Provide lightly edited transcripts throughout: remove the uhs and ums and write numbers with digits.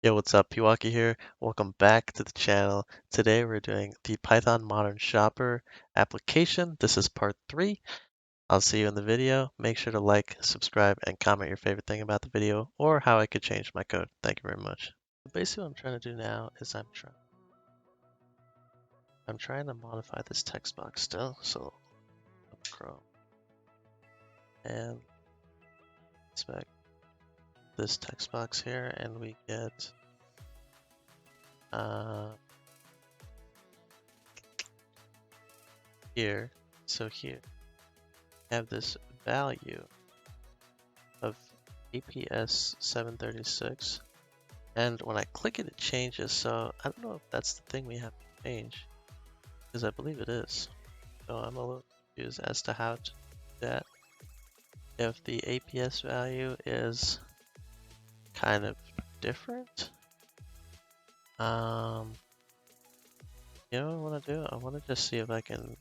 Yo, what's up? Pewaukee here. Welcome back to the channel. Today we're doing the Python Modern Shopper application. This is part 3. I'll see you in the video. Make sure to like, subscribe, and comment your favorite thing about the video or how I could change my code. Thank you very much. Basically what I'm trying to do now is I'm trying to modify this text box still. So Chrome and inspect this text box here and we get here. So here I have this value of APS 736, and when I click it, it changes. So I don't know if that's the thing we have to change, because I believe it is. So I'm a little confused as to how to do that. If the APS value is kind of different, you know what I want to do? I want to just see if I can.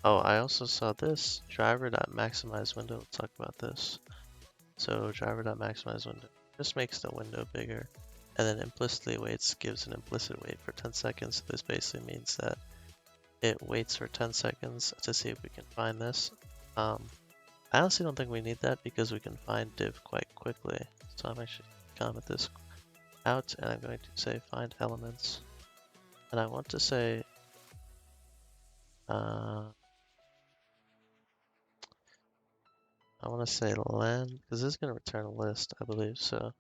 Oh, I also saw this driver.maximize window. Let's talk about this. So driver.maximize window just makes the window bigger, and then implicitly waits gives an implicit wait for 10 seconds. This basically means that it waits for 10 seconds to see if we can find this. I honestly don't think we need that because we can find div quite quickly. So I'm actually going to comment this out, and I'm going to say find elements, and I want to say I want to say len, because this is going to return a list, I believe. So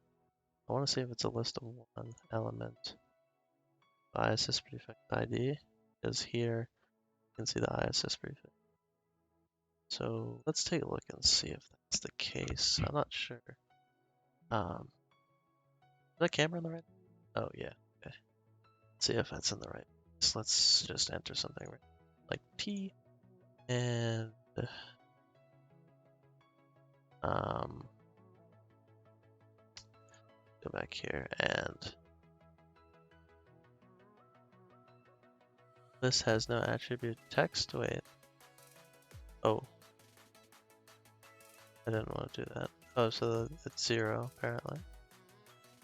I want to see if it's a list of one element. ISS prefix ID, because here you can see the ISS prefix. So let's take a look and see if that's the case. I'm not sure. Is that camera in the right? Oh yeah. Okay. Let's see if that's in the right. So let's just enter something like P and go back here, and this has no attribute text. Wait. Oh, I didn't want to do that. Oh, so it's 0 apparently.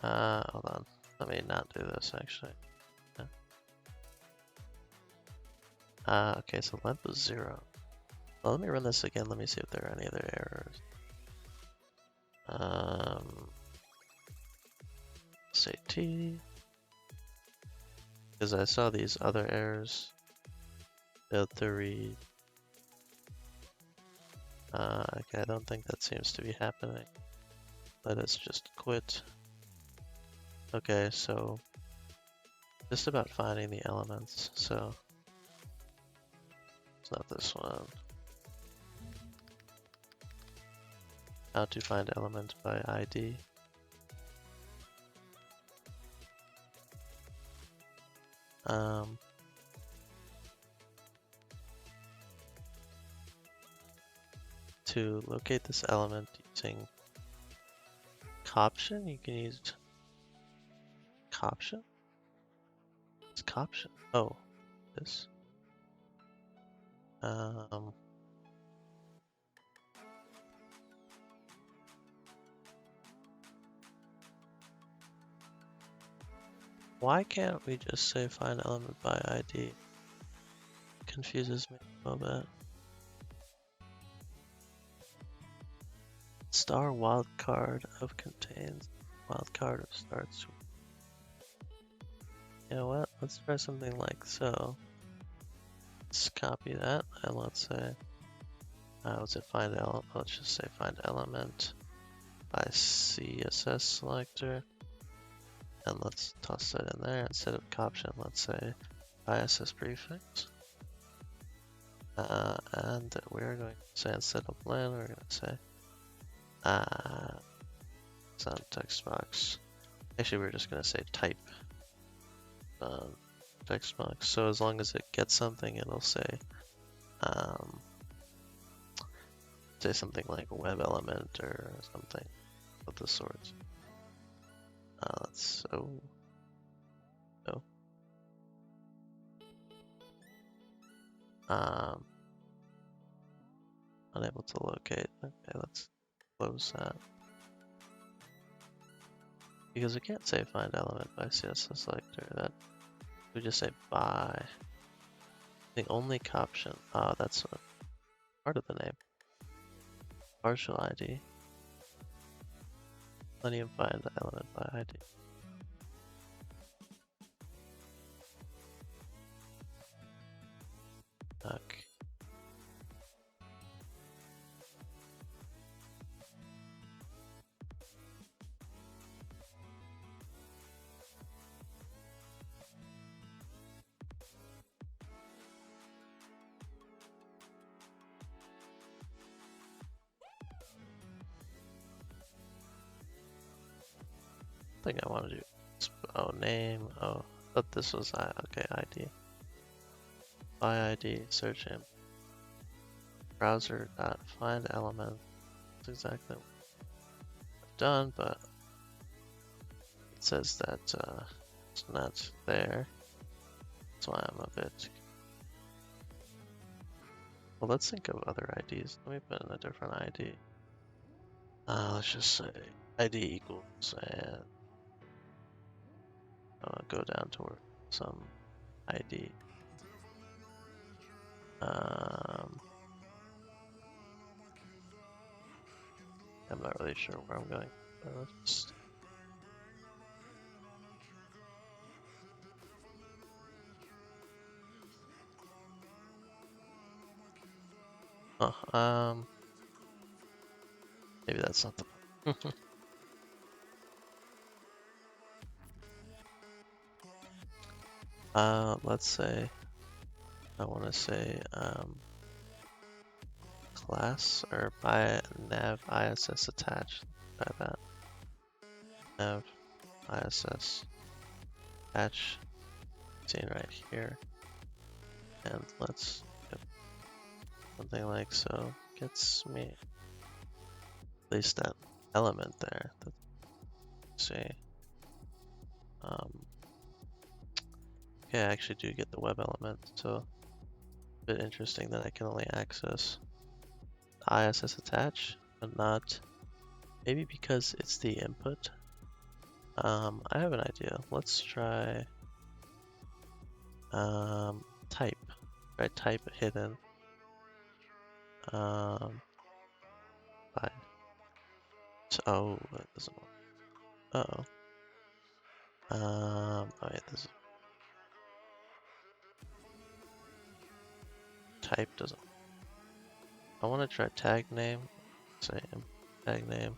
Hold on. Let me not do this actually. Okay, so length was 0. Well, let me run this again. Let me see if there are any other errors. Say T, because I saw these other errors. Failed to read. Okay, I don't think that seems to be happening. Let us just quit. Okay, so just about finding the elements. So it's not this one. How to find element by ID. To locate this element using coption, you can use coption. It's coption. Oh, this. Why can't we just say find element by ID? Confuses me a little bit. Star wildcard of contains wildcard of starts. You know what? Let's try something like so. Let's copy that and let's say, let's find element. Let's just say find element by CSS selector, and let's toss that in there instead of coption. Let's say ISS prefix, and we're going to say instead of len, we're going to say it's on text box. Actually, we're just going to say type text box. So as long as it gets something, it'll say something like web element or something of the sort. Unable to locate. Okay, let's close that. Because we can't say find element by CSS selector. That we just say by. The only option. Ah, that's a part of the name. Partial ID. Selenium find element by ID. Okay. I think I want to do. Oh, name. Oh, I thought this was okay. ID. By ID. Search him. Browser dot find element. That's exactly what I've done, but it says that it's not there. That's why I'm a bit. Well, let's think of other IDs. Let me put in a different ID. Let's just say ID equals and go down toward some ID. I'm not really sure where I'm going. Let's maybe that's not the let's say I want to say class or by nav ISS attached. Try that. Nav ISS attach seen right here, and let's get something like so. Gets me at least that element there. Let's see. Okay, I actually do get the web element, so a bit interesting that I can only access ISS attach, but not, maybe because it's the input. I have an idea. Let's try type. Try type hidden. By. So, oh, that doesn't work. Uh-oh. Oh yeah, this is type doesn't. I want to try tag name. Say tag name.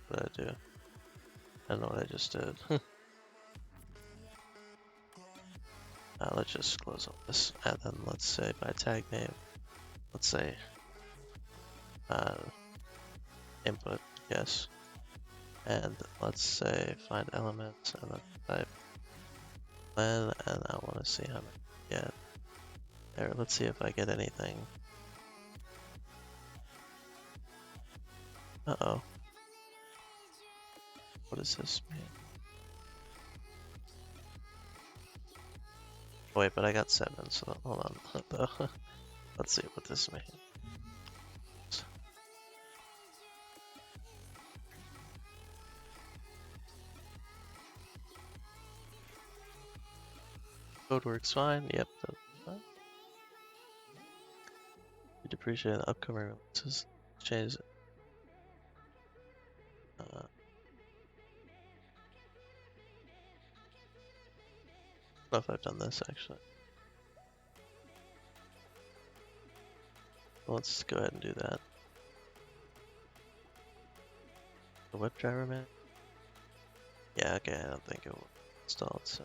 What did I do? I don't know what I just did. Let's just close up this, and then let's say by tag name, let's say input, yes, and let's say find elements, and then type len, and I want to see how many I get there. Let's see if I get anything. Uh-oh. What does this mean? Oh, wait, but I got 7, so hold on. Let's see what this means. Code works fine. Yep, that's fine. We'd appreciate the upcoming releases. Change. I don't know if I've done this actually. Let's go ahead and do that. The WebDriver man. Yeah, okay. I don't think it will install it. So.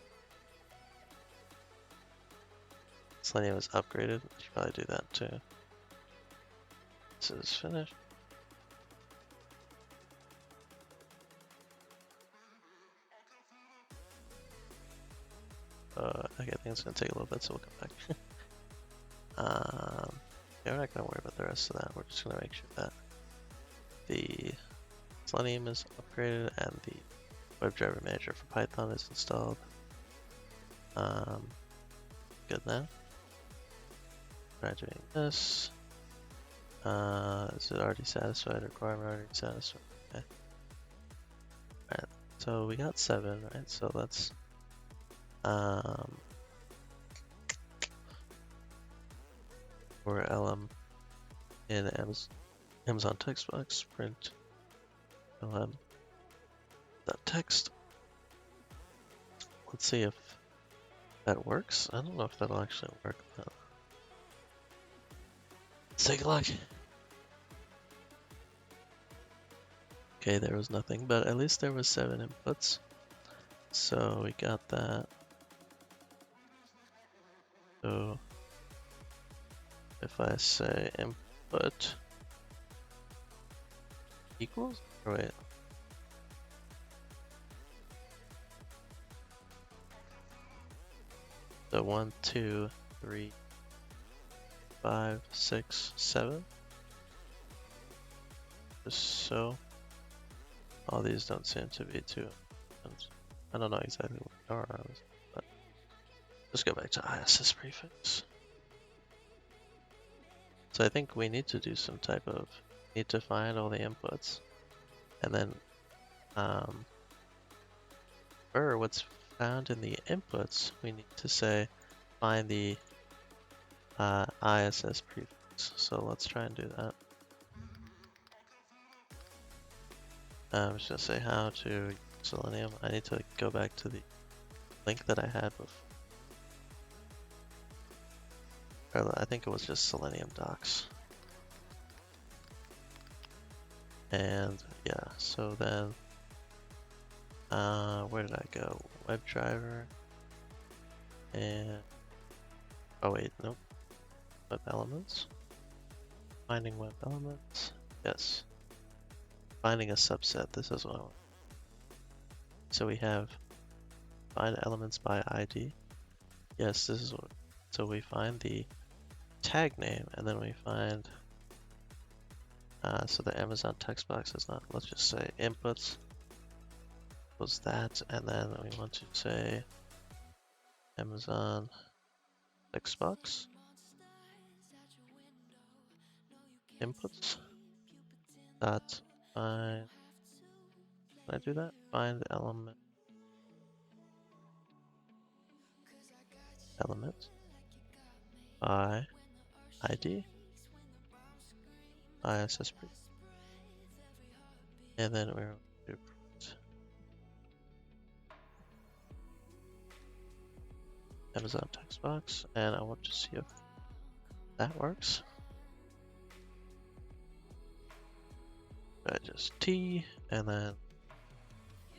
Selenium is upgraded. I should probably do that too. This is finished. Okay, I think it's gonna take a little bit, so we'll come back. Yeah, we're not gonna worry about the rest of that. We're just gonna make sure that the Selenium is upgraded and the WebDriver Manager for Python is installed. Good now. Try doing this. Is it already satisfied? Requirement already satisfied. Okay. Alright, so we got 7, right? So let's for lm in Amazon text box print lm dot text. Let's see if that works. I don't know if that'll actually work. Let's take a look. Okay, there was nothing, but at least there was 7 inputs. So we got that. So if I say input equals, or wait. So 1, 2, 3, 5, 6, 7. Just so. All these don't seem to be too. I don't know exactly what they are, but let's go back to ISS prefix. So I think we need to do some type of, need to find all the inputs, and then for what's found in the inputs, we need to say find the ISS prefix. So let's try and do that. I'm just gonna say how to use Selenium. I need to go back to the link that I had before. I think it was just Selenium docs. And yeah, so then where did I go? WebDriver and oh wait, nope. Web elements. Finding web elements. Yes. Finding a subset. This is what I want. So we have find elements by ID. Yes, this is what. So we find the tag name, and then we find. So the Amazon text box is not. Let's just say inputs was that, and then we want to say Amazon text box inputs dot find. Can I do that? Find element by ID ISS prefix, and then we're going to print Amazon text box, and I want to see if that works. Just T, and then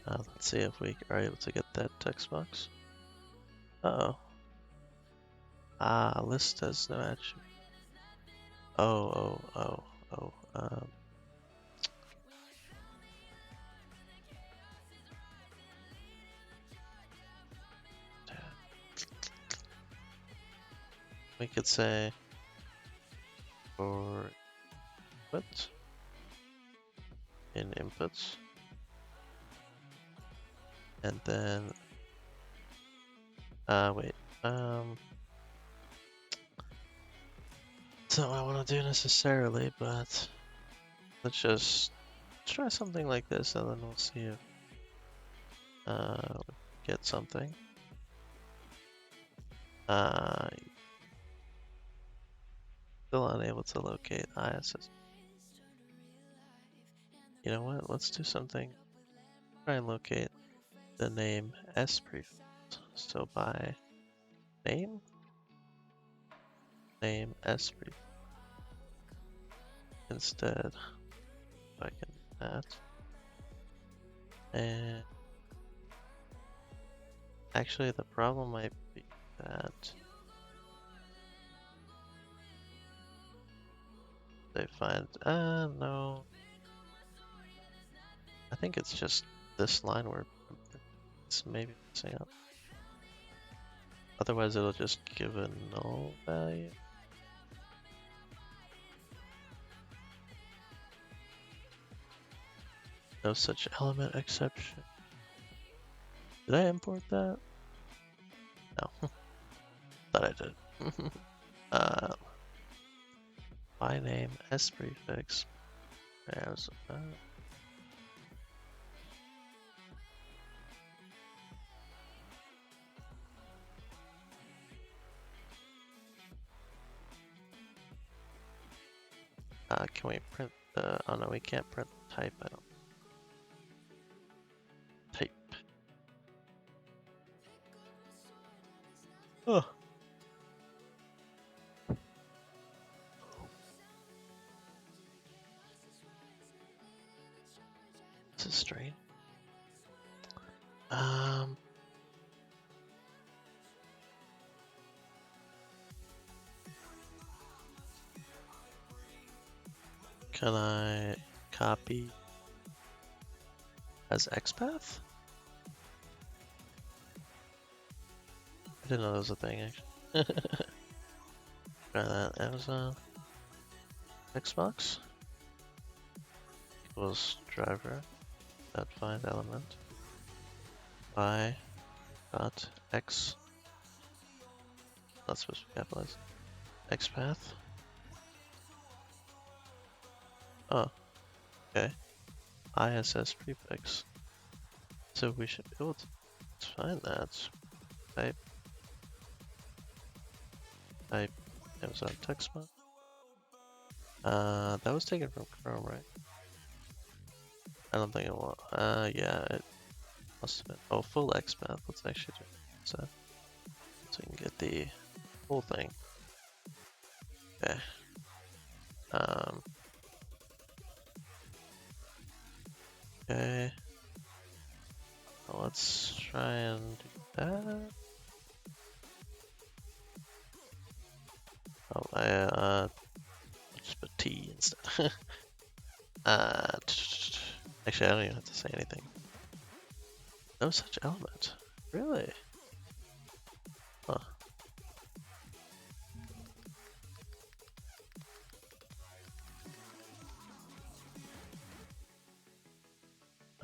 let's see if we are able to get that text box. Uh oh. List has no attribute. Oh. We could say for input in inputs, and then wait. That's not what I want to do necessarily, but let's just try something like this, and then we'll see if we get something. Still unable to locate ISS. You know what? Let's do something. Try and locate the name S prefix. So by name S prefix. Instead, if I can do that. And actually, the problem might be that they find, no. I think it's just this line where it's maybe messing up. Otherwise, it'll just give a null value. No such element exception. Did I import that? No. Thought I did. by name s prefix. There's can we print the? Oh no, we can't print the type. I don't type. Oh, this is strange. Can I copy as XPath? I didn't know that was a thing actually. Try that. Amazon Xbox equals driver dot find element y dot x, not supposed to be capitalized, XPath. Oh, okay. ISS prefix. So we should be able to find that. Type Amazon text box. That was taken from Chrome, right? I don't think it was. Yeah, it must have been. Oh, full XPath. Let's actually do that so we can get the whole thing. Okay. Okay. Well, let's try and do that. Oh, I just put T instead. Actually, I don't even have to say anything. No such element. Really? Huh.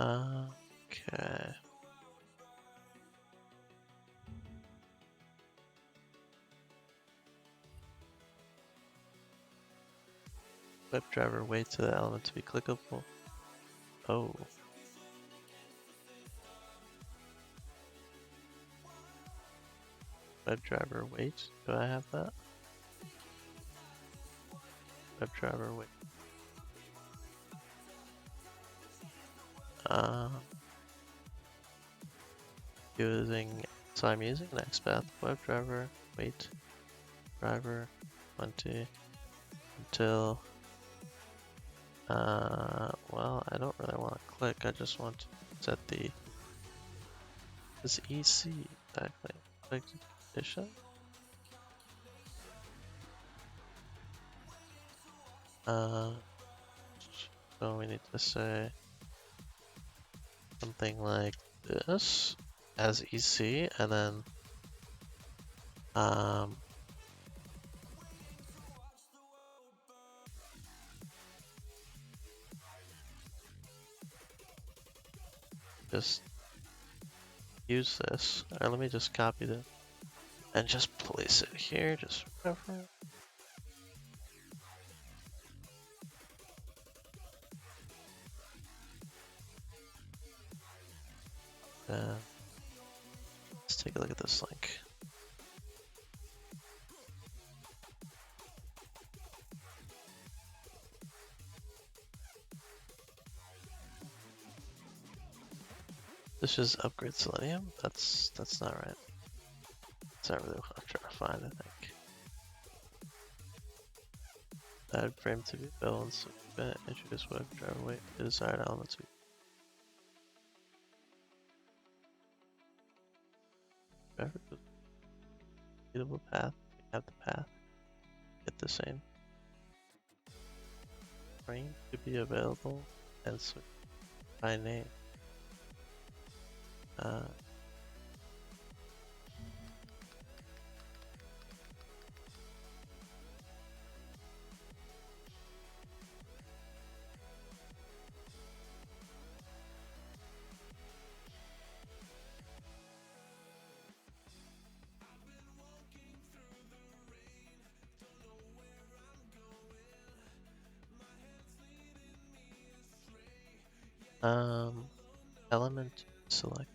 Okay. WebDriver waits for the element to be clickable. Oh. WebDriver wait. Do I have that? WebDriver wait. Using, so I'm using an XPath WebDriver wait driver 20 until well, I don't really want to click, I just want to set the this EC exactly expected condition. So we need to say something like this as EC, and then just use this. Alright, let me just copy this and just place it here, just for reference. Let's take a look at this link. This is upgrade selenium. That's not right. That's not really what I'm trying to find, I think. Add frame to be balanced. Introduce WebDriver wait the desired element to be repeatable path. We have the path. Get the same frame to be available and switch by name. Element select.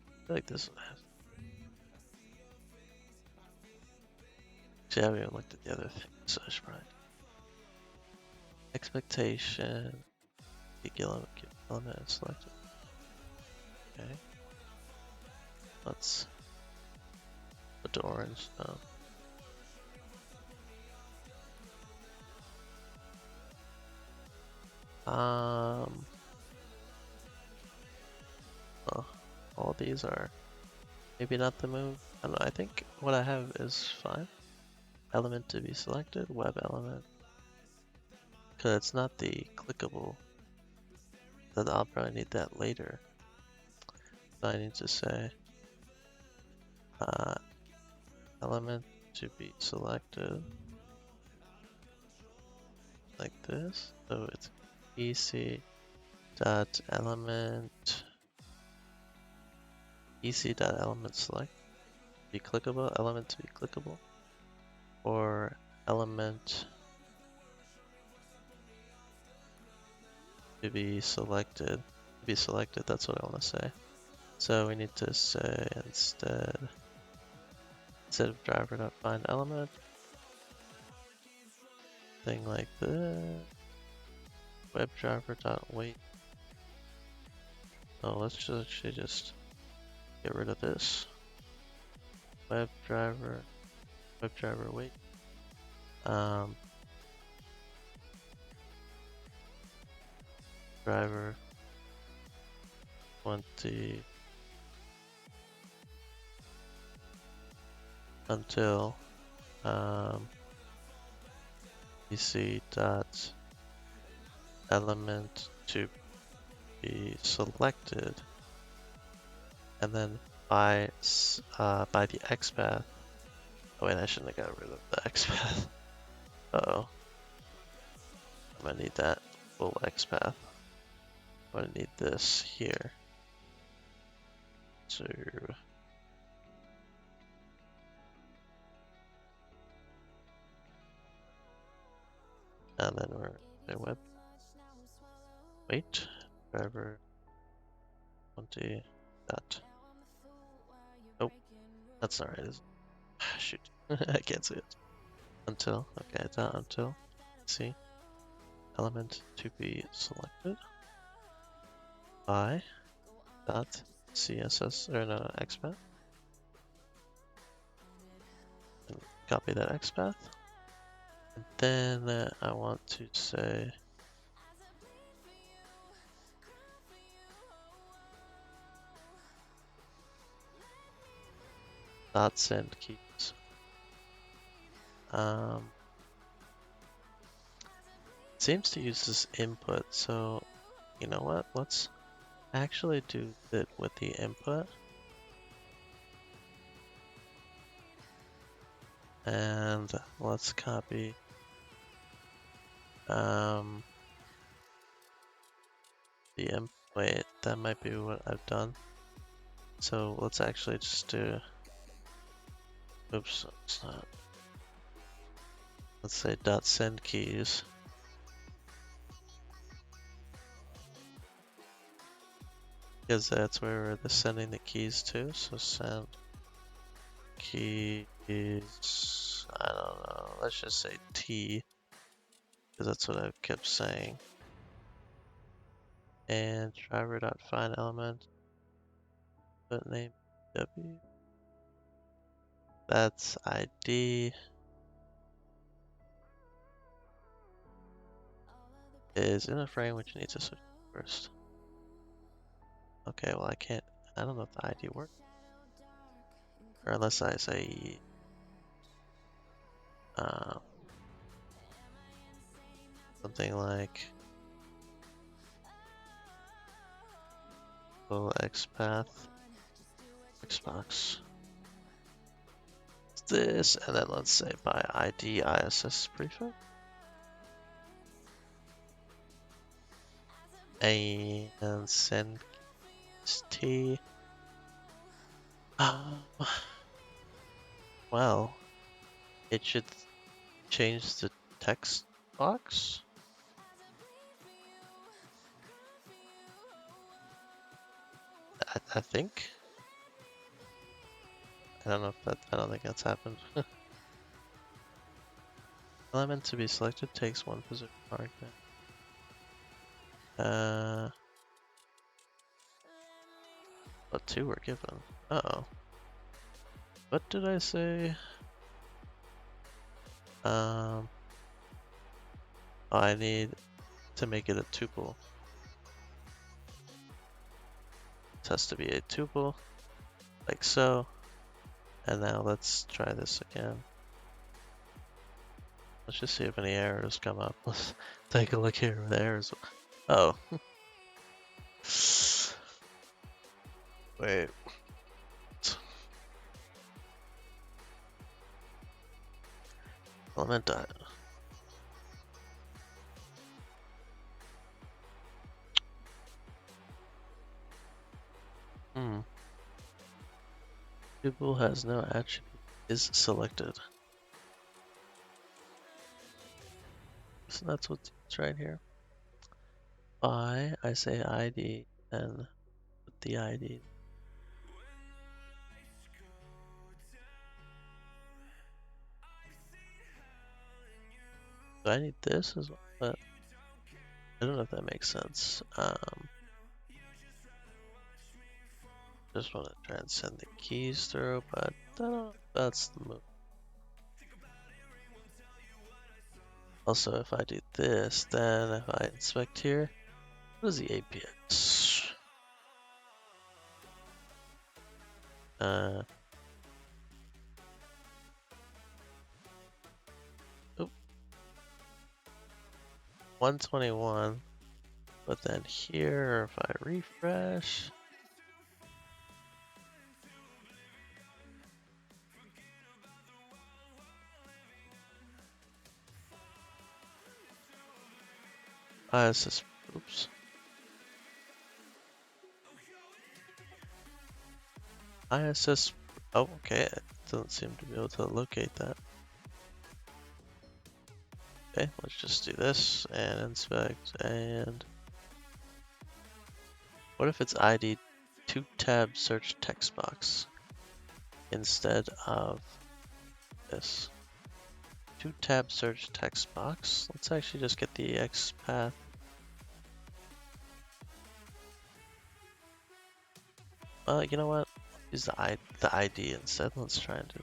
I feel like this one has. See, I haven't even looked at the other thing, so I should probably. Expectation. Keep element selected. Okay. Let's put the orange down. Oh, all these are maybe not the move. I don't know. I think what I have is fine. Element to be selected, web element. Because it's not the clickable. That I'll probably need that later. So I need to say element to be selected like this. So it's ec dot element select be clickable, element to be clickable, or element to be selected. That's what I want to say. So we need to say instead of driver.find element, thing like this, webdriver.wait. Oh, let's just actually just get rid of this. WebDriver wait. Driver 20 until pc dot element to be selected, and then by the XPath. Oh wait, I shouldn't have got rid of the XPath. Uh-oh. I'm gonna need that full XPath. I'm gonna need this here. So and then we're in web. Wait, driver 20 dot. Oh, that's not right, is it? Shoot, I can't see it. Until, okay, dot until. See, element to be selected by dot CSS or no XPath. And copy that XPath. And then I want to say dot send keys. Seems to use this input, so you know what? Let's actually do it with the input. And let's copy the wait, that might be what I've done. So let's actually just do, oops, it's not. Let's say dot send keys. Because that's where we're sending the keys to. So send keys, I don't know, let's just say T, because that's what I've kept saying. And driver.find element, but name W. That's ID. Is in a frame which needs to switch first. Okay, well I don't know if the ID works. Or unless I say something like full XPath, Xbox. This, and then let's say by ID ISS prefix. And send T. Well, it should change the text box. I think. I don't know if that, I don't think that's happened. Element to be selected takes one position mark then. But two were given. Uh-oh. What did I say? Oh, I need to make it a tuple. This has to be a tuple, like so. And now let's try this again. Let's just see if any errors come up. Let's take a look here with errors. Oh. Wait. Element dot. Tuple has no attribute is selected. So that's what's right here. I say ID, and put the ID. Do I need this as well? But I don't know if that makes sense. Just want to try and send the keys through, but that's the move. Also, if I do this, then if I inspect here, what is the APX? Oop, 121. But then here, if I refresh, ISS, oops. ISS, oh, okay, it doesn't seem to be able to locate that. Okay, let's just do this and inspect, and what if it's ID 2-tab search text box instead of this? 2-tab search text box. Let's actually just get the X path. You know what? Use the ID instead. Let's try and do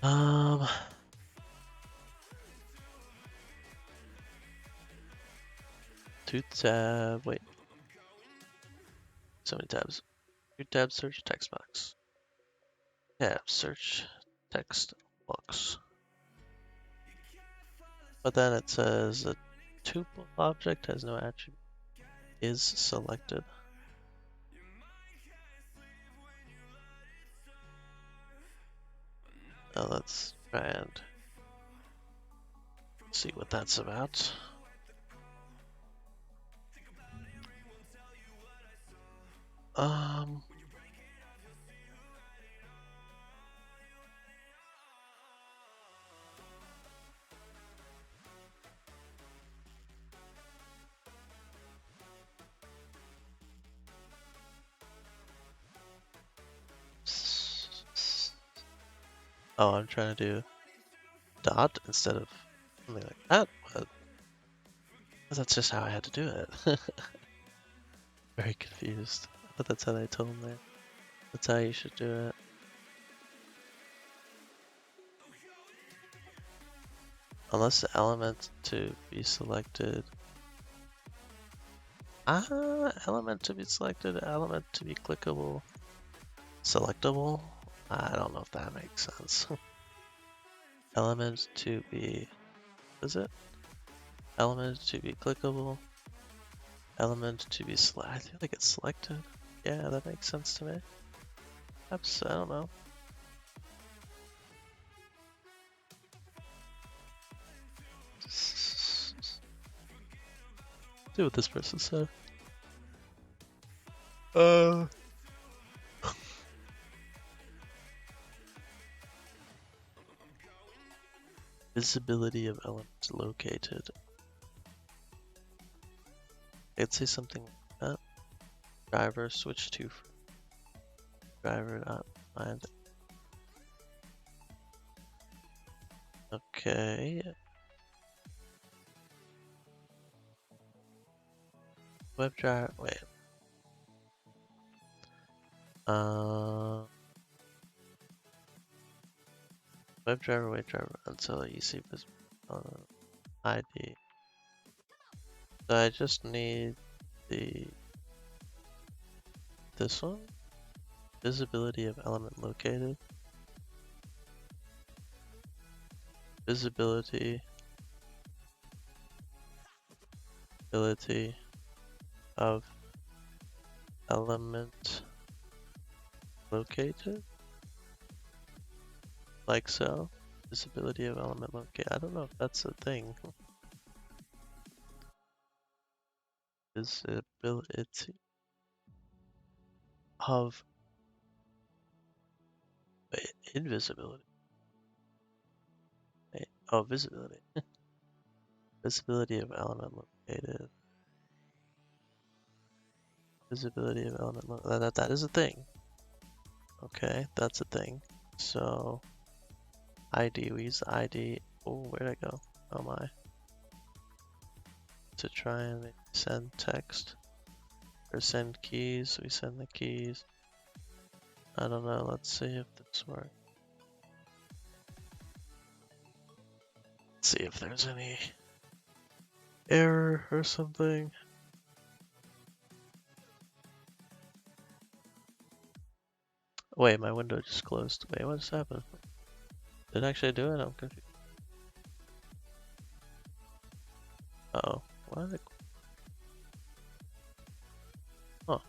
that. 2-tab. Wait. So many tabs. 2-tab search text box. Tab search text box. But then it says a tuple object has no attribute is selected. Now let's try and see what that's about. Oh, I'm trying to do dot instead of something like that, but that's just how I had to do it. Very confused. But that's how they told me. That's how you should do it. Unless the element to be selected. Element to be selected, element to be clickable, selectable. I don't know if that makes sense. Element to be, what is it? Element to be clickable, element to be selected. I feel like it's selected. Yeah, that makes sense to me. Perhaps, I don't know. See what this person said. Visibility of elements located. I'd say something like that. driver switch to driver dot find. Okay. WebDriver. Wait. WebDriver. Wait driver until you see this ID. So I just need this one. Visibility of element located. Visibility of element located, like so. Visibility of element located. I don't know if that's a thing. Visibility of invisibility. Wait, oh, visibility. Visibility of element located. Visibility of element located. That is a thing. Okay, that's a thing. So ID, we use the ID. Oh, where'd I go? Oh my. To try and send text or send keys, we send the keys. I don't know, let's see if this works. Let's see if there's any error or something. Wait, my window just closed. Wait, what just happened? Did it actually do it? I'm confused. Uh-oh. Why did it... Huh.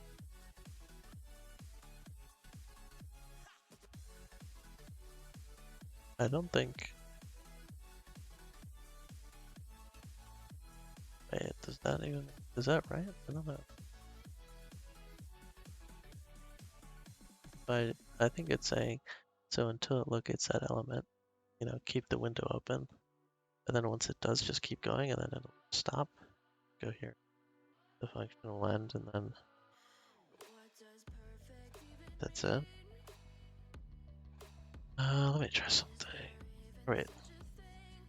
I don't think... Wait, does that even... Is that right? I don't know. But I think it's saying, so until it locates that element, you know, keep the window open. And then once it does, just keep going and then it'll stop. Go here. The function will end and then that's it. Let me try something. Wait.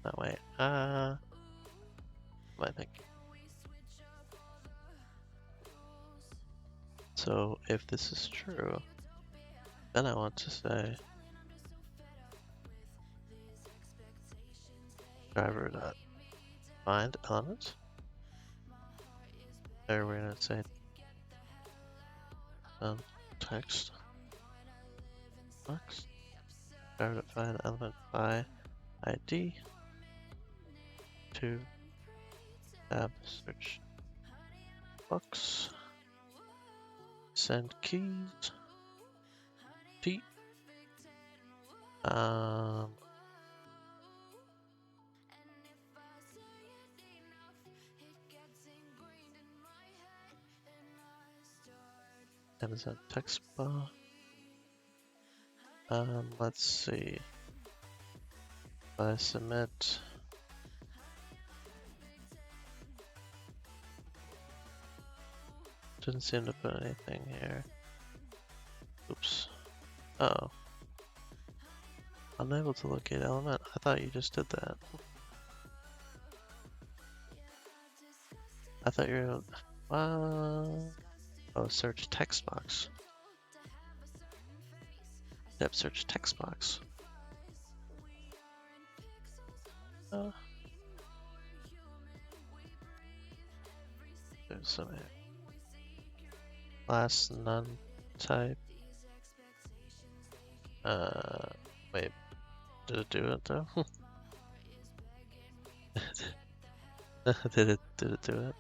No, wait. What am I thinking? So if this is true, then I want to say driver dot find element. There we're gonna say text box. Driver dot find element by ID to tab search box. Send keys. T. And is that text bar? Let's see. If I submit. Didn't seem to put anything here. Oops. Uh oh. Unable to locate element? I thought you just did that. I thought you were... Oh, search text box. Yep, search text box. There's some last none type. Wait, did it do it though? Did it do it?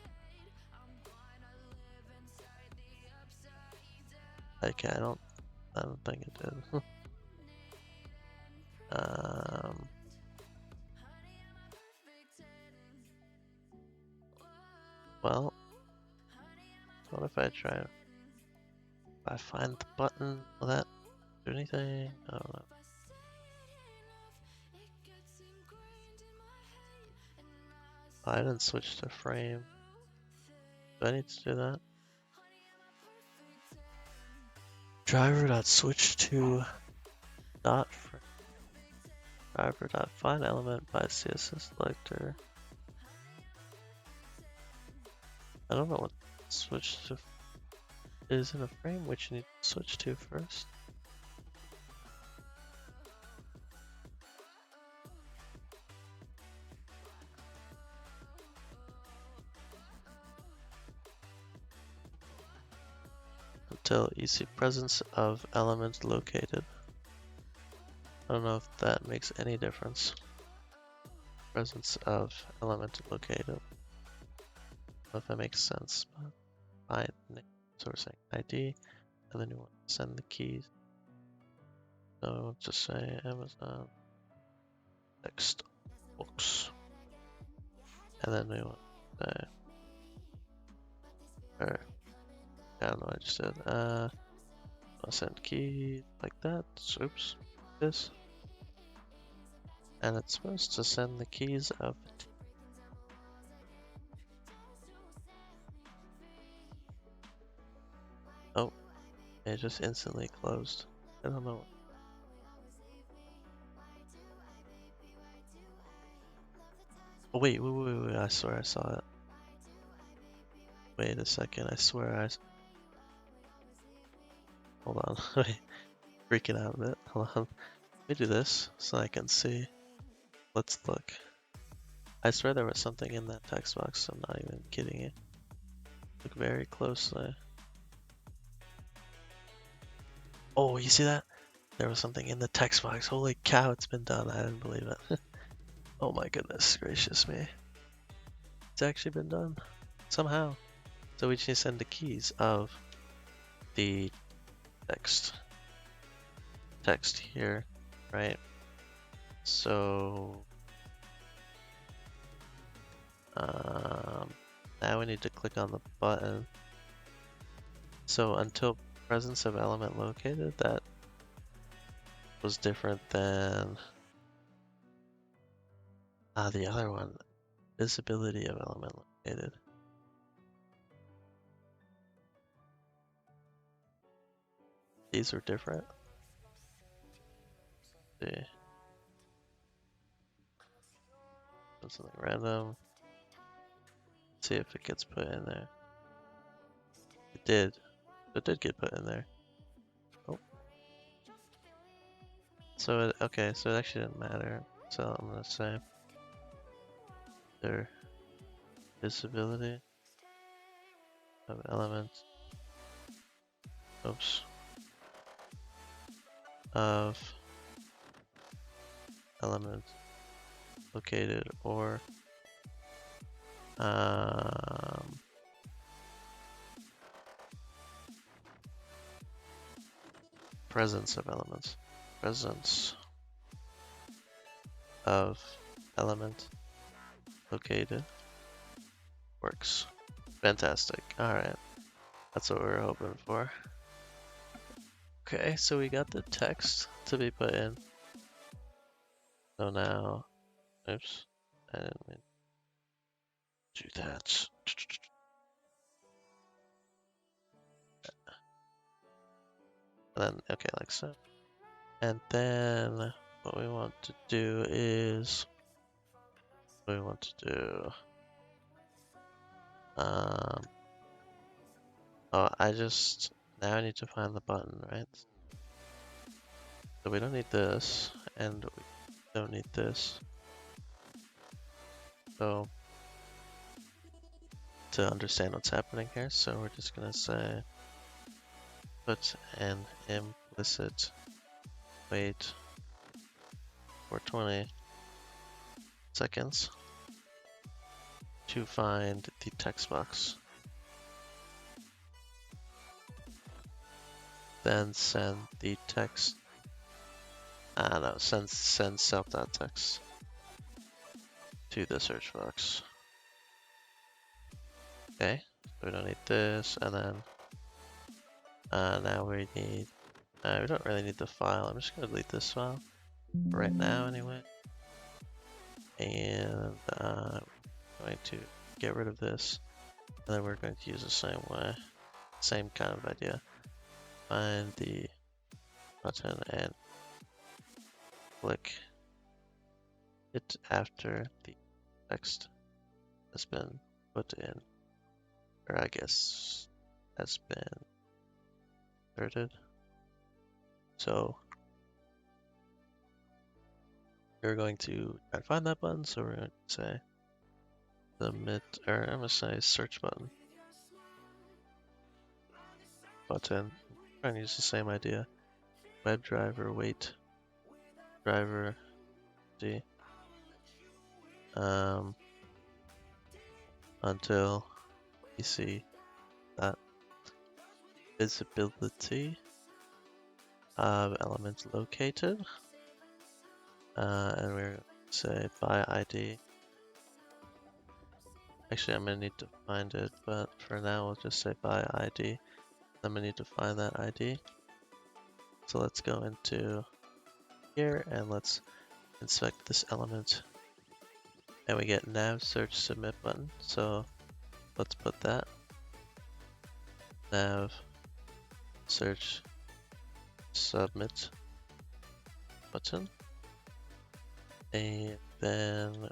Okay, I don't think it did. Well, what if I try? If I find the button, will that do anything? I don't know. Oh, I didn't switch to frame. Do I need to do that? driver.switch to dot frame. Driver.find element by CSS selector. I don't know what switch to is in a frame, which you need to switch to first. Until you see presence of element located. I don't know if that makes any difference. Presence of element located. I don't know if that makes sense, but find name, so we're saying ID, and then you want to send the keys. So just say Amazon text books, and then we want to say, or I don't know what I just did. I'll send key like that. Oops, this, and it's supposed to send the keys of. Oh, it just instantly closed. I don't know. Oh, wait, I swear I saw it. Wait a second, I swear hold on, wait, freaking out a bit. Hold on, let me do this so I can see. Let's look. I swear there was something in that text box, I'm not even kidding you. Look very closely. Oh, you see that? There was something in the text box. Holy cow, it's been done. I didn't believe it. Oh my goodness gracious me. It's actually been done. Somehow. So we just need to send the keys of the text here, right? So now we need to click on the button. So until presence of element located, that was different than the other one, visibility of element located. These are different. Let's see. Something random. Let's see if it gets put in there. It did. It did get put in there. Oh. So it, okay, so it actually didn't matter. So I'm gonna say their visibility of elements. Oops. Of element located or presence of elements. Presence of element located works. Fantastic. Alright. That's what we were hoping for. Okay, so we got the text to be put in. So now, oops, I didn't mean to do that. And then, okay, like so. And then what we want to do is, what we want to do, oh, now I need to find the button, right? So we don't need this, and we don't need this. So, to understand what's happening here, so we're just gonna say, put an implicit wait for 20 seconds to find the text box. Then send the text. No, send self.text to the search box. Okay, so we don't need this, and then now we need. We don't really need the file. I'm just gonna delete this file right now anyway, and I'm going to get rid of this, and then we're going to use the same way, same kind of idea. find the button and click it after the text has been put in, or I guess has been inserted. So we're going to try to find that button. So we're going to say submit, or I'm gonna say search button. Trying to use the same idea. WebDriver wait driver D until you see that visibility of element located, and we're going to say by ID. Actually, I'm going to need to find it, but for now we'll just say by ID. I'm going to need to find that ID. So let's go into here and let's inspect this element. And we get nav search submit button. So let's put that nav search submit button. And then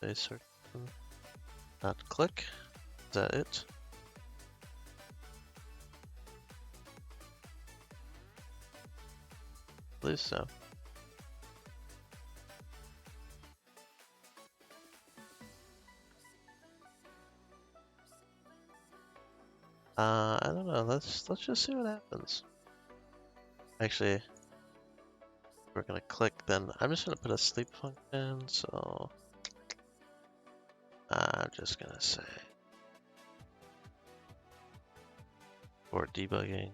say search button dot click. Is that it? I believe so. I don't know. Let's just see what happens. Actually, we're gonna click. Then I'm just gonna put a sleep function. So I'm just gonna say for debugging,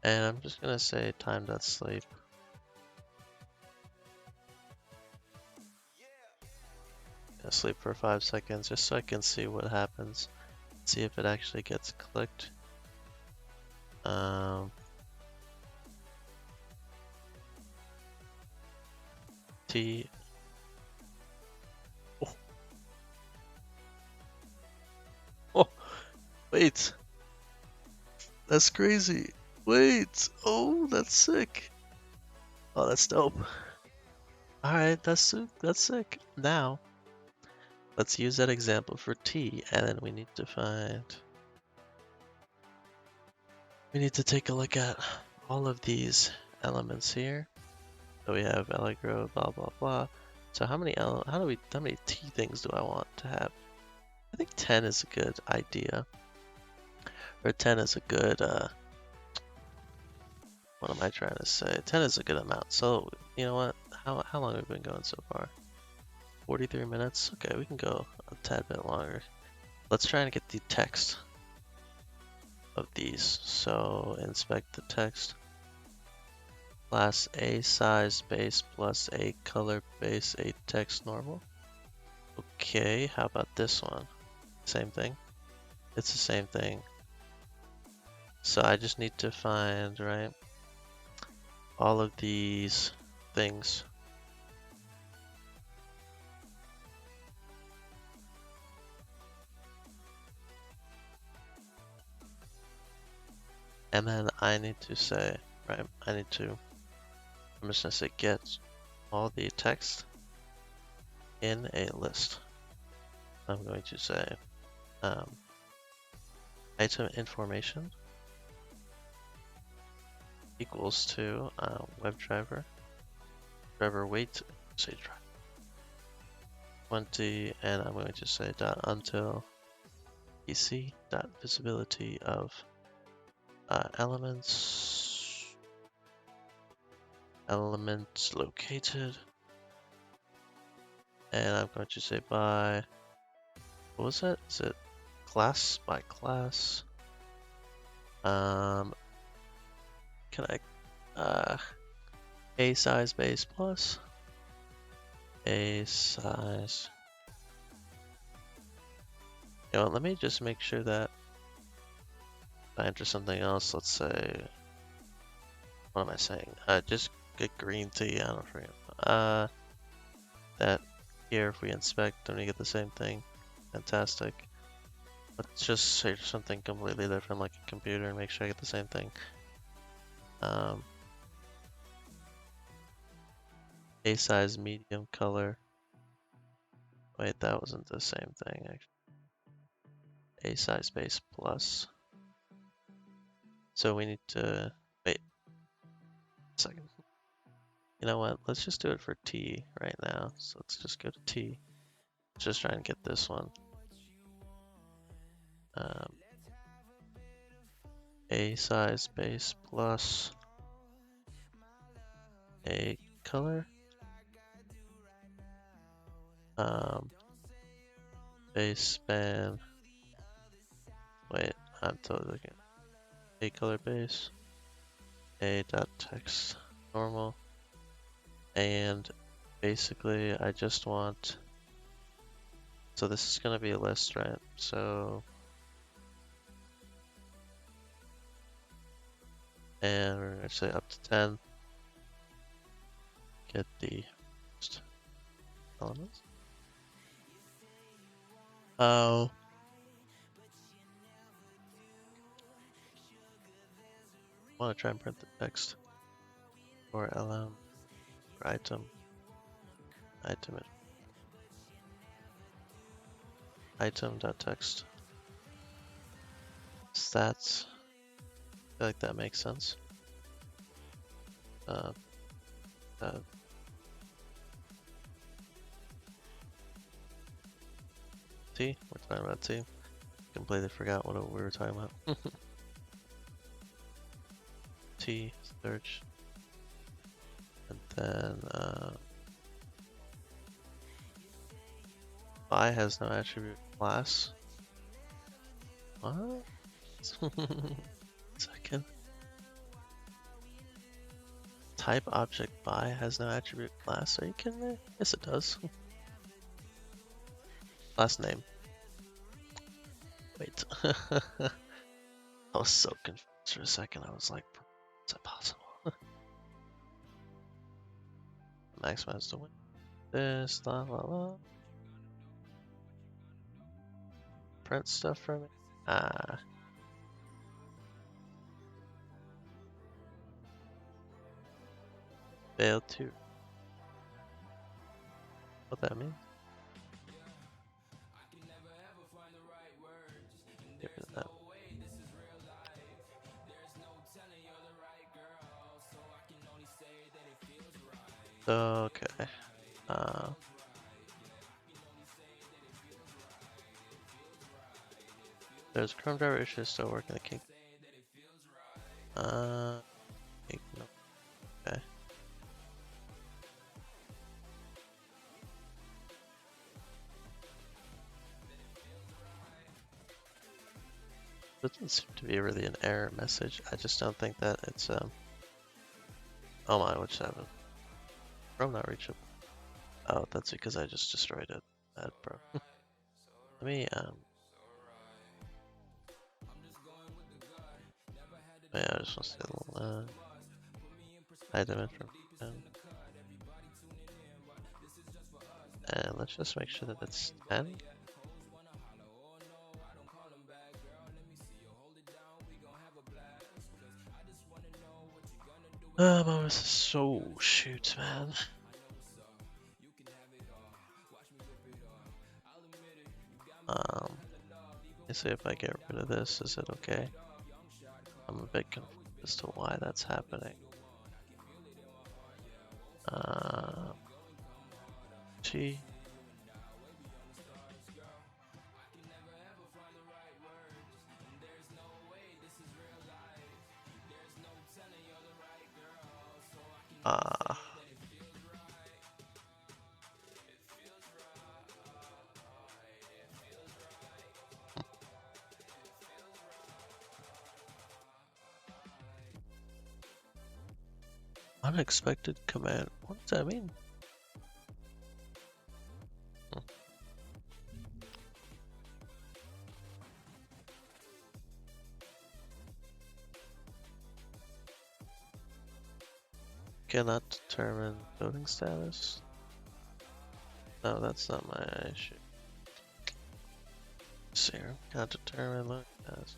and I'm just gonna say time.sleep. Sleep for 5 seconds just so I can see what happens. See if it actually gets clicked. T. Oh. Oh, wait. That's crazy. Wait. Oh, that's sick. Oh, that's dope. Alright, that's sick. Now, let's use that example for T, and then we need to take a look at all of these elements here. So we have Allegro, blah blah blah. So how many T things do I want to have? I think 10 is a good idea. Or 10 is a good what am I trying to say? 10 is a good amount. So you know what? How long have we been going so far? 43 minutes? Okay, we can go a tad bit longer. Let's try and get the text of these. So inspect the text. Class A size base plus a color base, a text normal. Okay, how about this one? Same thing. It's the same thing. So I just need to find, right, all of these things. And then I need to say, right, I'm just gonna say get all the text in a list. I'm going to say item information equals to WebDriver, driver wait, say driver 20, and I'm going to say dot until PC dot visibility of elements located, and I'm going to say by, what was it? Is it class by class? Can I a size base plus a size. You know, let me just make sure that if I enter something else, let's say, what am I saying? Just get green tea, I don't forget. That here, if we inspect, then we get the same thing. Fantastic. Let's just say something completely different, like a computer, and make sure I get the same thing. A size medium color. Wait, that wasn't the same thing actually. A size base plus. So we need to wait a second. You know what? Let's just do it for T right now. So let's just go to T. Let's just try and get this one. A size base plus a color. Base span. Wait, I'm totally looking. A color base. A dot text normal. And basically I just want, so this is gonna be a list, right? So, and we're gonna say up to 10. Get the first elements. Oh. I want to try and print the text for lm for item.text stats. I feel like that makes sense. Uh, T, we're talking about T. Completely forgot what we were talking about. T search, and then I has no attribute class. What? Second. Type object by has no attribute class. Are you kidding me? Yes, it does. Last name. Wait. I was so confused for a second. I was like, is that possible? Maximize the win. This, la la la. Print stuff from it. Ah. Failed to. What that means? Get rid of that. Okay. There's a Chrome driver issue still working the kink. No. Okay. Doesn't seem to be really an error message. I just don't think that it's oh my, what just happened? Chrome not reachable. Oh, that's because I just destroyed it. That bro. Let me yeah, I just want to say a little item information. And let's just make sure that it's 10. This is so shoot, man. Let's see if I get rid of this, is it okay? I'm a bit confused as to why that's happening. T. Unexpected command. What does that mean? Cannot determine voting status. No, that's not my issue. So here, gotta determine load test.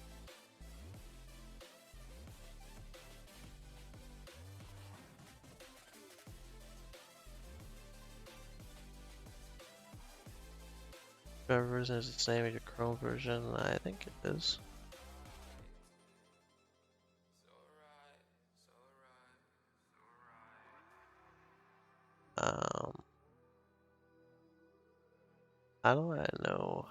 Whatever version is the same as your Chrome version, I think it is. How do I know?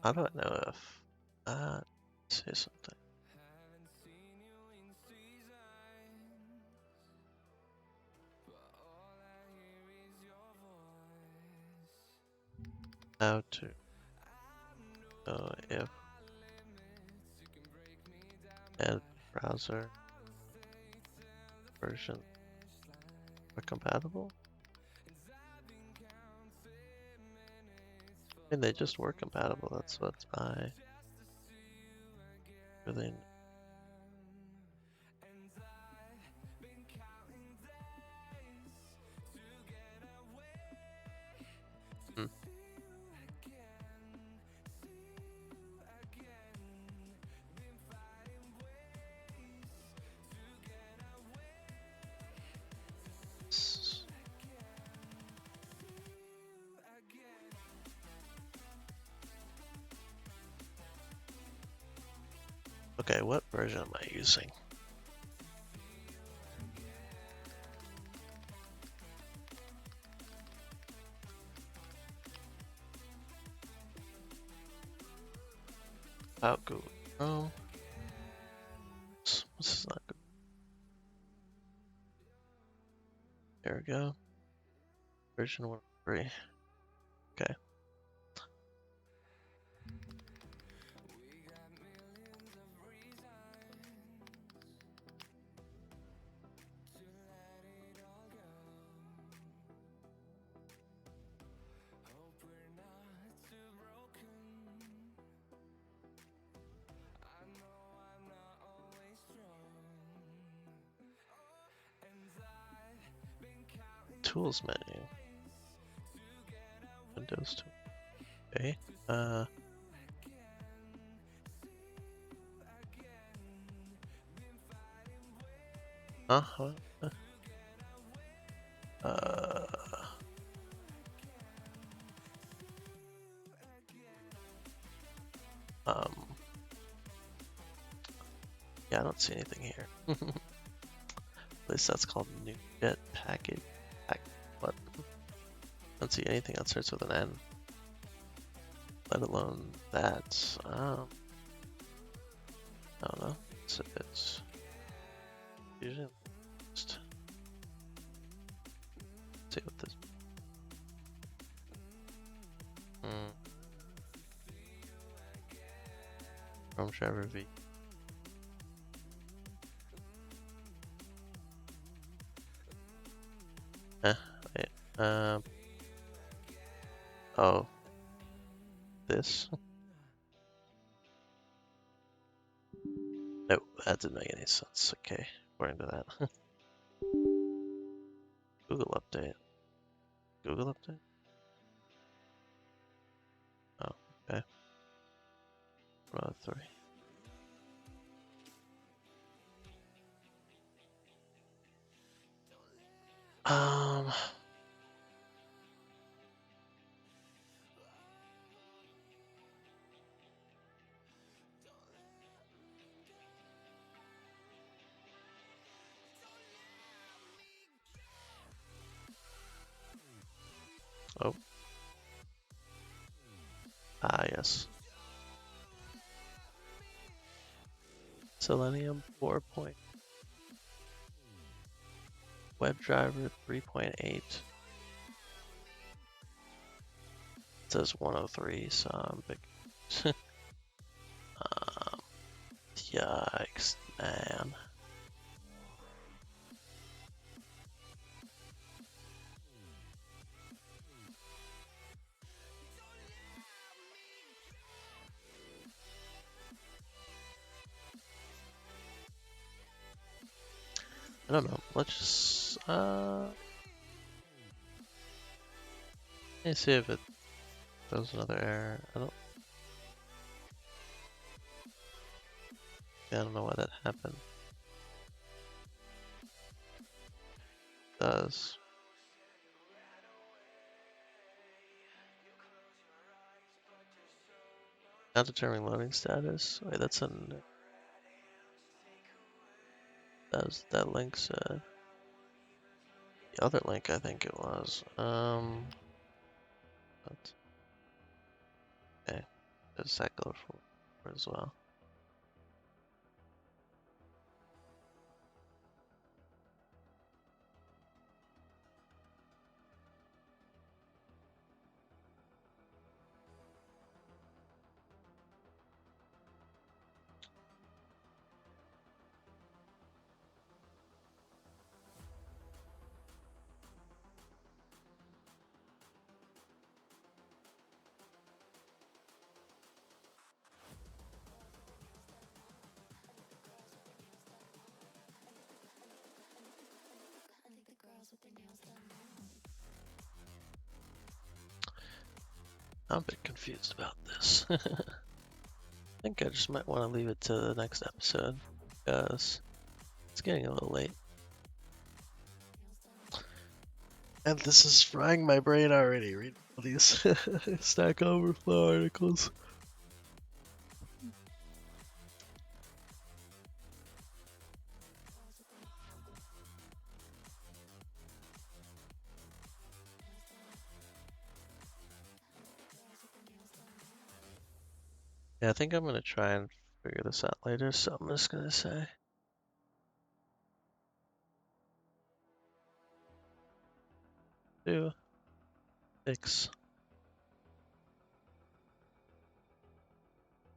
How do I know if say something? How to know if and browser version are compatible? I mean, they just were compatible. That's what I really. Hmm. Okay, what version am I using? About Google Chrome. This is not good. There we go. Version 1.3. Okay. Tools menu. Windows tool. Okay. Huh? Uh. Yeah, I don't see anything here. At least that's called new jet package. What? I don't see anything that starts with an N. Let alone that. I don't know. It's usually just see what this. Chrome driver V. Wait. Oh. This? No, that didn't make any sense. Okay, according to that. Google update. Google update? Oh, okay. Row 3. Oh. Yes. Selenium 4. WebDriver 3.8. It says 103, so I'm big. Yikes, man. I don't know. Let's just Let me see if it throws another error. I don't know why that happened. It does. Not determining loading status. Wait, that's that link said. The other link, I think it was. Okay, does that go for as well? I'm a bit confused about this. I think I just might want to leave it to the next episode because it's getting a little late. And this is frying my brain already, reading all these Stack Overflow articles. Yeah, I think I'm gonna try and figure this out later, so I'm just gonna say. Do fix.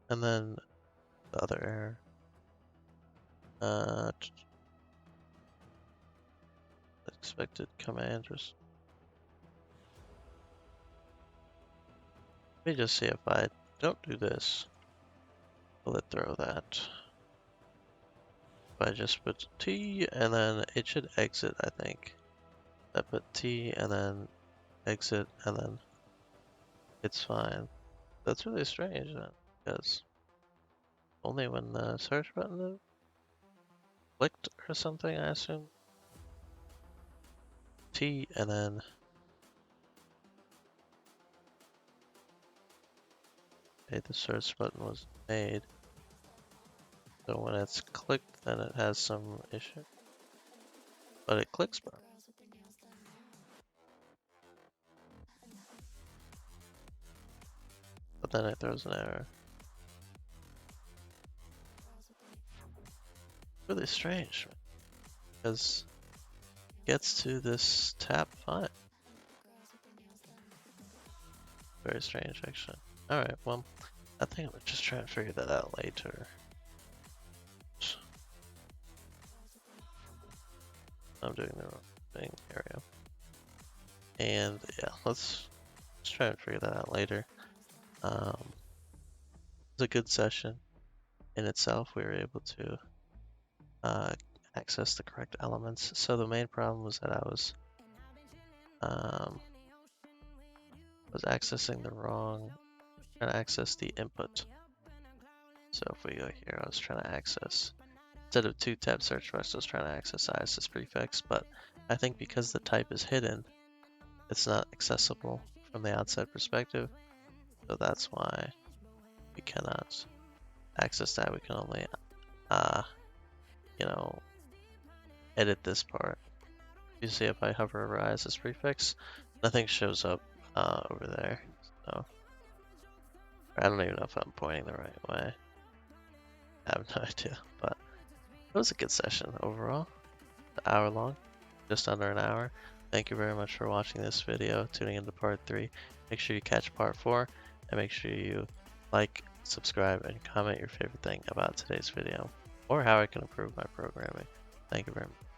And then the other error. Expected command. Let me just see if I don't do this. Will it throw that? If I just put T and then it should exit, I think. I put T and then exit and then it's fine. That's really strange then, because only when the search button is clicked or something, I assume. T and then the search button was made. So when it's clicked, then it has some issue. But it clicks, bro. But then it throws an error. Really strange, because it gets to this tab fine. Very strange, actually. Alright, well, I think I'm just trying to figure that out later. I'm doing the wrong thing, area. And yeah, let's try and figure that out later. It was a good session in itself. We were able to access the correct elements. So the main problem was that I was accessing the wrong, trying to access the input. So if we go here, I was trying to access, instead of 2-tab search request, I was trying to access ISS prefix, but I think because the type is hidden, it's not accessible from the outside perspective. So that's why we cannot access that. We can only, edit this part. You see if I hover over ISS prefix, nothing shows up over there. So I don't even know if I'm pointing the right way. I have no idea, but it was a good session overall. An hour long, just under an hour. Thank you very much for watching this video, tuning into part 3. Make sure you catch part 4, and make sure you like, subscribe, and comment your favorite thing about today's video, or how I can improve my programming. Thank you very much.